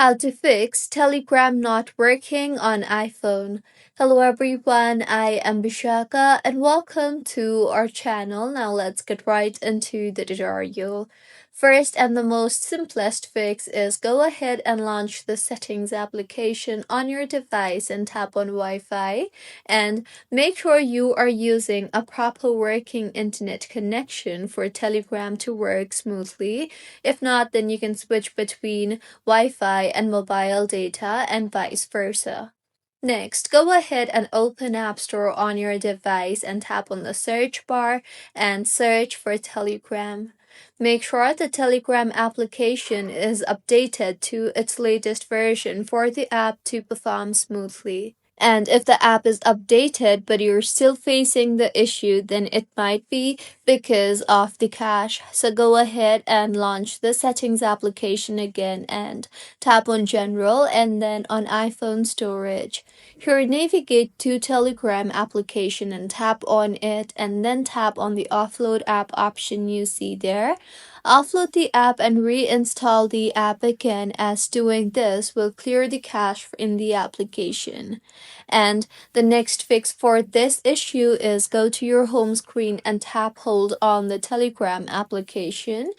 How to fix Telegram not working on iPhone. Hello everyone, I am Bishaka and welcome to our channel. Now let's get right into the tutorial. First and the most simplest fix is go ahead and launch the settings application on your device and tap on Wi-Fi, and make sure you are using a proper working internet connection for Telegram to work smoothly. If not, then you can switch between Wi-Fi and mobile data and vice versa. Next, go ahead and open App Store on your device and tap on the search bar and search for Telegram. Make sure the Telegram application is updated to its latest version for the app to perform smoothly. And if the app is updated but you're still facing the issue, then it might be because of the cache. So go ahead and launch the settings application again and tap on general and then on iPhone storage. Here navigate to Telegram application and tap on it, and then tap on the offload app option you see there. Offload the app and reinstall the app again, as doing this will clear the cache in the application. And the next fix for this issue is go to your home screen and tap hold on the Telegram application.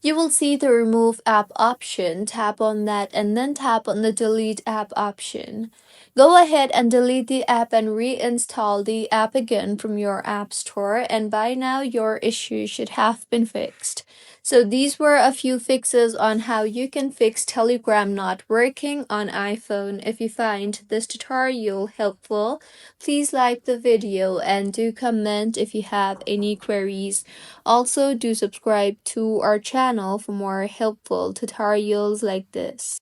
You will see the remove app option. Tap on that and then tap on the delete app option. Go ahead and delete the app and reinstall the app again from your app store, and by now your issue should have been fixed. So these were a few fixes on how you can fix Telegram not working on iPhone. If you find this tutorial helpful, please like the video and do comment if you have any queries. Also, do subscribe to our channel for more helpful tutorials like this.